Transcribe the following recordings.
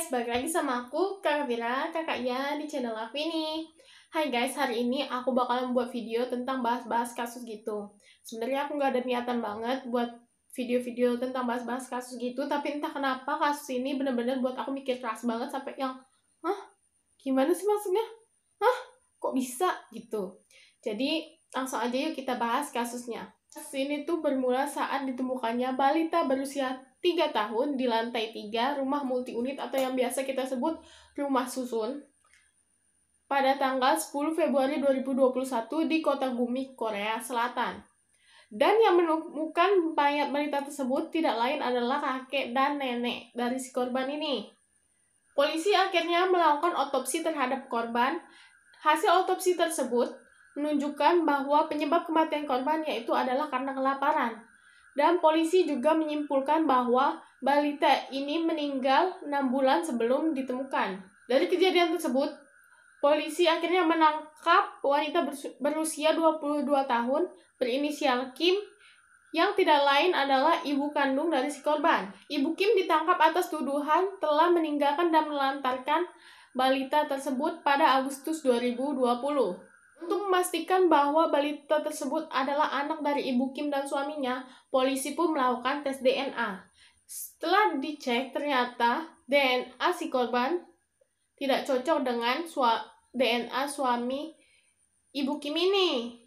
guys, balik lagi sama aku, Kak Vira, kakaknya di channel aku ini. Hai guys, hari ini aku bakalan buat video tentang bahas-bahas kasus gitu. Sebenarnya aku nggak ada niatan banget buat video-video tentang bahas-bahas kasus gitu, tapi entah kenapa kasus ini bener-bener buat aku mikir keras banget sampai yang, hah? Gimana sih maksudnya? Hah? Kok bisa? Gitu. Jadi, langsung aja yuk kita bahas kasusnya. Kasus ini tuh bermula saat ditemukannya balita berusia 3 tahun di lantai 3 rumah multi-unit atau yang biasa kita sebut rumah susun pada tanggal 10 Februari 2021 di kota Gumi, Korea Selatan. Dan yang menemukan mayat balita tersebut tidak lain adalah kakek dan nenek dari si korban ini. Polisi akhirnya melakukan otopsi terhadap korban. Hasil otopsi tersebut menunjukkan bahwa penyebab kematian korban yaitu adalah karena kelaparan. Dan polisi juga menyimpulkan bahwa balita ini meninggal 6 bulan sebelum ditemukan. Dari kejadian tersebut, polisi akhirnya menangkap wanita berusia 22 tahun berinisial Kim yang tidak lain adalah ibu kandung dari si korban. Ibu Kim ditangkap atas tuduhan telah meninggalkan dan melantarkan balita tersebut pada Agustus 2020. Untuk memastikan bahwa balita tersebut adalah anak dari Ibu Kim dan suaminya, polisi pun melakukan tes DNA. Setelah dicek, ternyata DNA si korban tidak cocok dengan DNA suami Ibu Kim ini.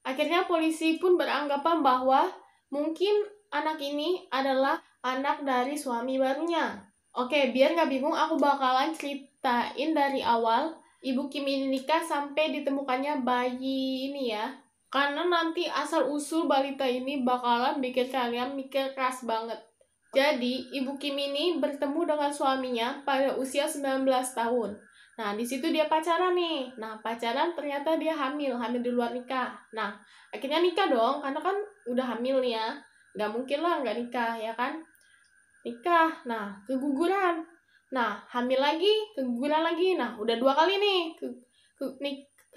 Akhirnya polisi pun beranggapan bahwa mungkin anak ini adalah anak dari suami barunya. Oke, biar nggak bingung, aku bakalan ceritain dari awal Ibu Kim ini nikah sampai ditemukannya bayi ini ya. Karena nanti asal-usul balita ini bakalan bikin kalian mikir keras banget. Jadi, Ibu Kim ini bertemu dengan suaminya pada usia 19 tahun. Nah, di situ dia pacaran nih. Nah, pacaran ternyata dia hamil di luar nikah. Nah, akhirnya nikah dong, karena kan udah hamil nih ya. Nggak mungkin lah nggak nikah, ya kan? Nikah, nah, keguguran. Nah, hamil lagi, keguguran lagi. Nah, udah 2 kali nih.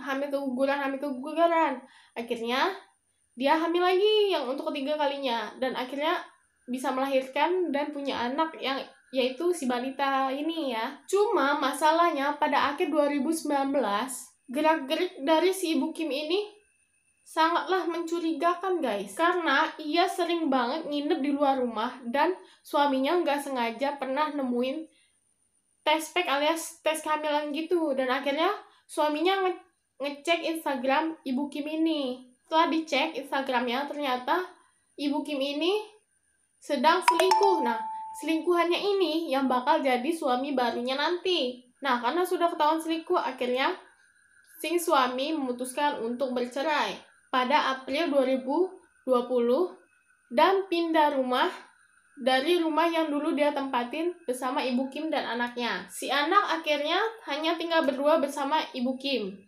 Hamil keguguran. Akhirnya, dia hamil lagi yang untuk ketiga kalinya. Dan akhirnya bisa melahirkan dan punya anak yang yaitu si balita ini ya. Cuma masalahnya pada akhir 2019, gerak-gerik dari si Ibu Kim ini sangatlah mencurigakan guys. Karena ia sering banget nginep di luar rumah dan suaminya nggak sengaja pernah nemuin tes pack alias tes kehamilan gitu. Dan akhirnya suaminya ngecek Instagram Ibu Kim ini. Setelah dicek Instagramnya, ternyata Ibu Kim ini sedang selingkuh. Nah, selingkuhannya ini yang bakal jadi suami barunya nanti. Nah, karena sudah ketahuan selingkuh, akhirnya si suami memutuskan untuk bercerai pada April 2020 dan pindah rumah dari rumah yang dulu dia tempatin bersama Ibu Kim dan anaknya. Si anak akhirnya hanya tinggal berdua bersama Ibu Kim.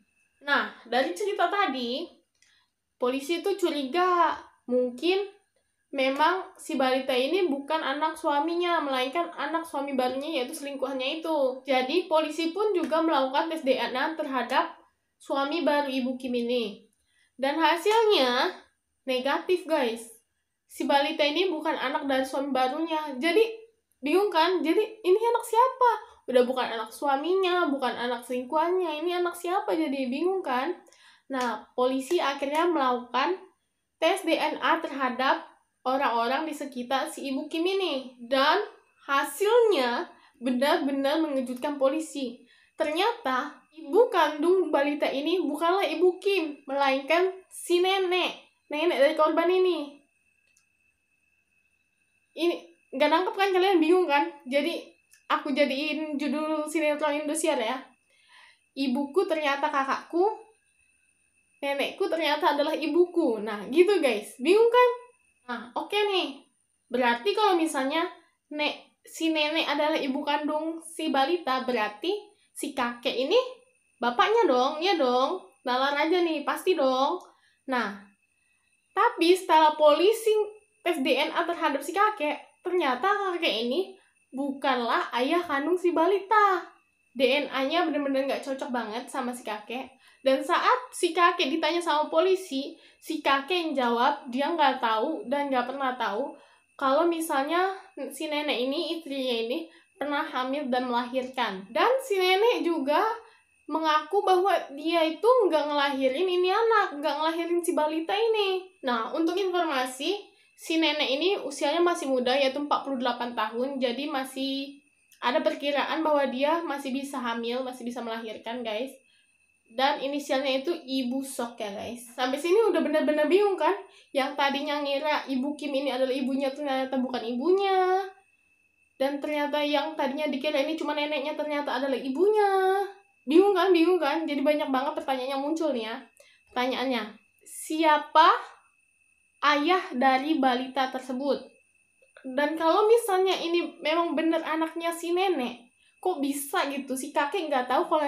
Nah, dari cerita tadi, polisi itu curiga mungkin memang si balita ini bukan anak suaminya, melainkan anak suami barunya yaitu selingkuhannya itu. Jadi polisi pun juga melakukan tes DNA terhadap suami baru Ibu Kim ini. Dan hasilnya negatif guys. Si balita ini bukan anak dari suami barunya. Jadi bingung kan? Jadi ini anak siapa? Udah bukan anak suaminya, bukan anak selingkuhannya. Ini anak siapa? Jadi bingung kan? Nah, polisi akhirnya melakukan tes DNA terhadap orang-orang di sekitar si Ibu Kim ini. Dan hasilnya benar-benar mengejutkan polisi. Ternyata ibu kandung balita ini bukanlah Ibu Kim, melainkan si nenek dari korban ini. Ini nggak nangkep kan kalian, bingung kan? Jadi aku jadiin judul sinetron Indosiar ya. Ibuku ternyata kakakku, nenekku ternyata adalah ibuku. Nah gitu guys, bingung kan? Nah oke nih, berarti kalau misalnya si nenek adalah ibu kandung si balita, berarti si kakek ini bapaknya dong, ya dong. Nalar aja nih, pasti dong. Nah, tapi setelah polisi tes DNA terhadap si kakek, ternyata kakek ini bukanlah ayah kandung si balita. DNA-nya bener-bener gak cocok banget sama si kakek. Dan saat si kakek ditanya sama polisi, si kakek yang jawab dia nggak tahu dan nggak pernah tahu kalau misalnya si nenek ini, istrinya ini, pernah hamil dan melahirkan. Dan si nenek juga mengaku bahwa dia itu nggak ngelahirin ini anak, nggak ngelahirin si balita ini. Nah, untuk informasi, si nenek ini usianya masih muda, yaitu 48 tahun, jadi masih ada perkiraan bahwa dia masih bisa hamil, masih bisa melahirkan, guys. Dan inisialnya itu Ibu Sok ya, guys. Sampai sini udah bener-bener bingung kan? Yang tadinya ngira Ibu Kim ini adalah ibunya, ternyata bukan ibunya. Dan ternyata yang tadinya dikira ini cuma neneknya, ternyata adalah ibunya. Bingung kan? Jadi banyak banget pertanyaan yang muncul nih ya. Pertanyaannya, siapa ayah dari balita tersebut? Dan kalau misalnya ini memang benar anaknya si nenek, kok bisa gitu? Si kakek nggak tahu kalau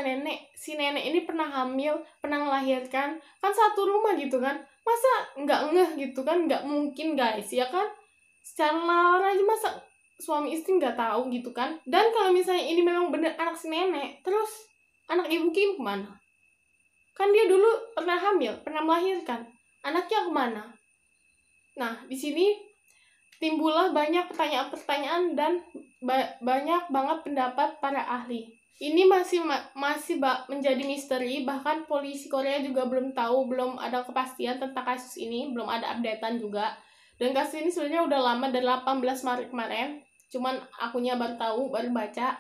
si nenek ini pernah hamil, pernah melahirkan, kan satu rumah gitu kan? Masa nggak ngeh gitu kan? Nggak mungkin, guys, ya kan? Secara nalar aja masa suami istri nggak tahu gitu kan? Dan kalau misalnya ini memang benar anak si nenek, terus anak Ibu Kim kemana? Kan dia dulu pernah hamil, pernah melahirkan. Anaknya kemana? Nah, di sini timbullah banyak pertanyaan-pertanyaan dan banyak banget pendapat para ahli. Ini masih menjadi misteri, bahkan polisi Korea juga belum tahu, belum ada kepastian tentang kasus ini, belum ada updatean juga. Dan kasus ini sebenarnya udah lama, dari 18 Maret kemarin, cuman akunya baru tahu, baru baca.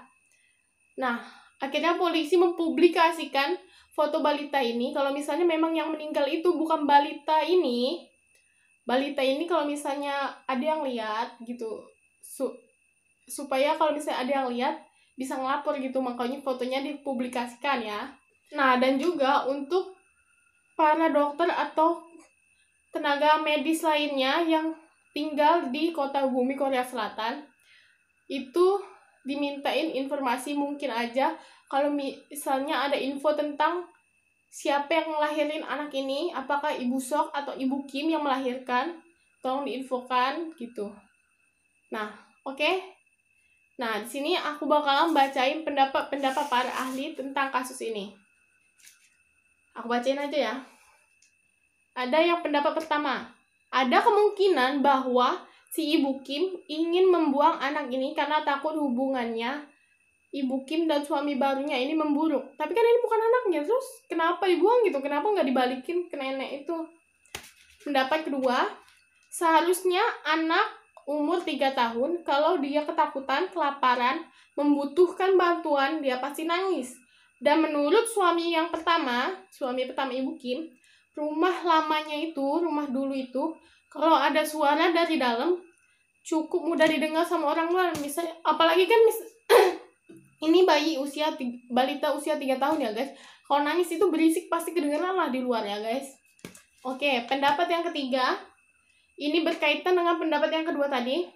Nah, akhirnya polisi mempublikasikan foto balita ini. Kalau misalnya memang yang meninggal itu bukan balita ini kalau misalnya ada yang lihat gitu, supaya kalau misalnya ada yang lihat bisa ngelapor gitu, makanya fotonya dipublikasikan ya. Nah, dan juga untuk para dokter atau tenaga medis lainnya yang tinggal di kota Bumi, Korea Selatan, itu dimintain informasi. Mungkin aja kalau misalnya ada info tentang siapa yang ngelahirin anak ini, apakah Ibu Sok atau Ibu Kim yang melahirkan, tolong diinfokan gitu. Nah, oke. Nah, di sini aku bakalan bacain pendapat para ahli tentang kasus ini. Aku bacain aja ya. Ada yang pendapat pertama, ada kemungkinan bahwa si Ibu Kim ingin membuang anak ini karena takut hubungannya Ibu Kim dan suami barunya ini memburuk. Tapi kan ini bukan anaknya, terus kenapa dibuang gitu? Kenapa nggak dibalikin ke nenek itu? Pendapat kedua, seharusnya anak umur 3 tahun, kalau dia ketakutan, kelaparan, membutuhkan bantuan, dia pasti nangis. Dan menurut suami pertama Ibu Kim, rumah lamanya itu, rumah dulu itu, kalau ada suara dari dalam, cukup mudah didengar sama orang luar. Misalnya, apalagi kan ini balita usia 3 tahun ya, guys. Kalau nangis itu berisik, pasti kedengeran lah di luar ya, guys. Oke, pendapat yang ketiga, ini berkaitan dengan pendapat yang kedua tadi.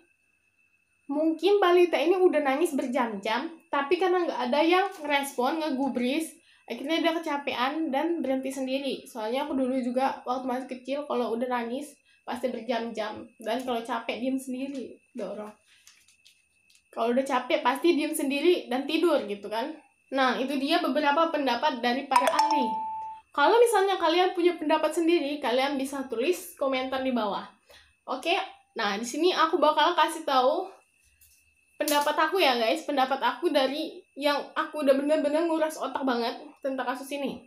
Mungkin balita ini udah nangis berjam-jam, tapi karena nggak ada yang respon, ngegubris, akhirnya dia kecapean dan berhenti sendiri. Soalnya aku dulu juga waktu masih kecil, kalau udah nangis pasti berjam-jam. Dan kalau capek, diem sendiri, dorong. Kalau udah capek, pasti diem sendiri dan tidur gitu kan. Nah, itu dia beberapa pendapat dari para ahli. Kalau misalnya kalian punya pendapat sendiri, kalian bisa tulis komentar di bawah. Oke, nah di sini aku bakal kasih tahu pendapat aku ya, guys. Pendapat aku dari yang aku udah bener-bener nguras otak banget tentang kasus ini.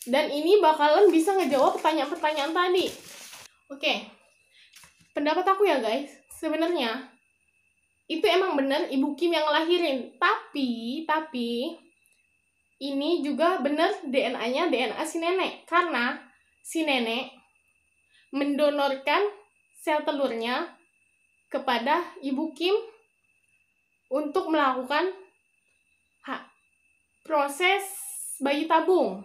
Dan ini bakalan bisa ngejawab pertanyaan-pertanyaan tadi. Oke, pendapat aku ya, guys. Sebenarnya itu emang bener Ibu Kim yang ngelahirin. Tapi ini juga bener DNA-nya DNA si nenek. Karena si nenek mendonorkan sel telurnya kepada Ibu Kim untuk melakukan proses bayi tabung.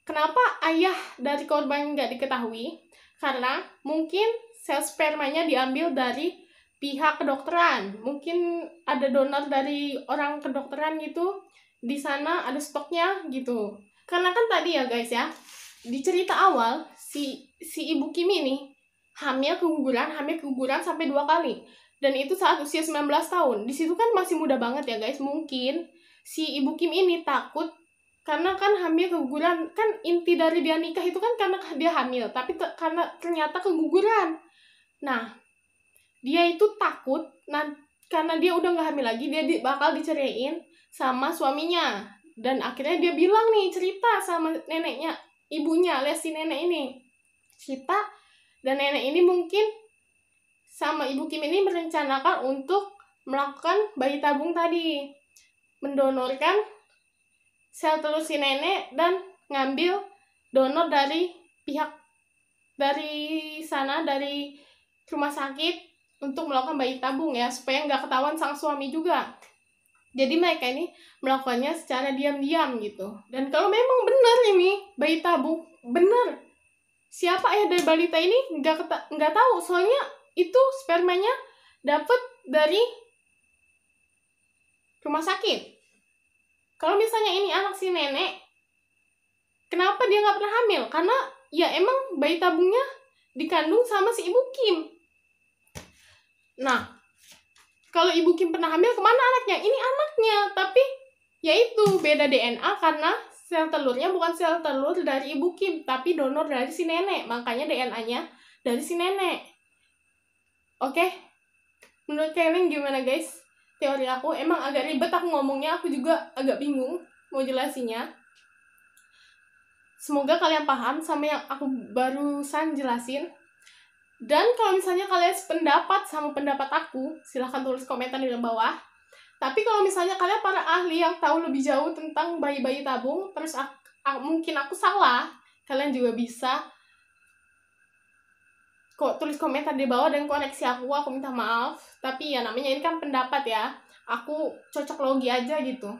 Kenapa ayah dari korban nggak diketahui? Karena mungkin sel spermanya diambil dari pihak kedokteran. Mungkin ada donor dari orang kedokteran gitu. Di sana ada stoknya gitu. Karena kan tadi ya, guys ya, di cerita awal si Ibu Kim ini hamil keguguran sampai 2 kali. Dan itu saat usia 19 tahun. Di situ kan masih muda banget ya, guys. Mungkin si Ibu Kim ini takut karena kan hamil keguguran. Kan inti dari dia nikah itu kan karena dia hamil, tapi karena ternyata keguguran. Nah, dia itu takut karena dia udah nggak hamil lagi, dia bakal diceraiin sama suaminya. Dan akhirnya dia bilang nih, cerita sama neneknya, ibunya alias si nenek ini. Cerita, dan nenek ini mungkin sama Ibu Kim ini merencanakan untuk melakukan bayi tabung tadi. Mendonorkan sel telur si nenek dan ngambil donor dari pihak dari sana, dari rumah sakit untuk melakukan bayi tabung ya, supaya nggak ketahuan sang suami juga. Jadi mereka ini melakukannya secara diam-diam gitu. Dan kalau memang benar ini bayi tabung, benar, siapa ayah dari balita ini nggak tahu, soalnya itu spermanya dapat dari rumah sakit. Kalau misalnya ini anak si nenek, kenapa dia nggak pernah hamil? Karena ya emang bayi tabungnya dikandung sama si Ibu Kim. Nah, kalau Ibu Kim pernah hamil, kemana anaknya? Ini anaknya, tapi yaitu beda DNA karena sel telurnya bukan sel telur dari Ibu Kim, tapi donor dari si nenek. Makanya DNA-nya dari si nenek. Oke? Menurut kalian gimana guys? Teori aku emang agak ribet aku ngomongnya, aku juga agak bingung mau jelasinnya. Semoga kalian paham sama yang aku barusan jelasin. Dan kalau misalnya kalian sependapat sama pendapat aku, silahkan tulis komentar di bawah. Tapi kalau misalnya kalian para ahli yang tahu lebih jauh tentang bayi-bayi tabung, terus mungkin aku salah, kalian juga bisa kok tulis komentar di bawah dan koreksi aku minta maaf. Tapi ya namanya ini kan pendapat ya, aku cocok logi aja gitu.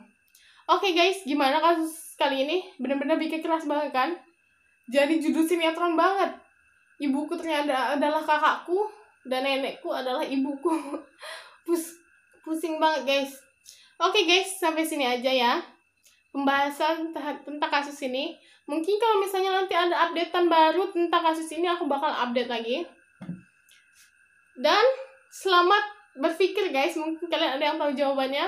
Oke guys, gimana kasus kali ini? Bener-bener bikin keras banget kan? Jadi judul sinetron banget. Ibuku ternyata adalah kakakku, dan nenekku adalah ibuku. Pusing banget guys. Oke guys, sampai sini aja ya pembahasan tentang kasus ini. Mungkin kalau misalnya nanti ada updatean baru tentang kasus ini, aku bakal update lagi. Dan selamat berpikir guys, mungkin kalian ada yang tahu jawabannya.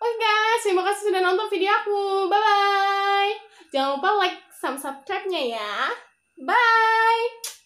Oke guys, terima kasih sudah nonton video aku. Bye bye. Jangan lupa like sama subscribe-nya ya. Bye.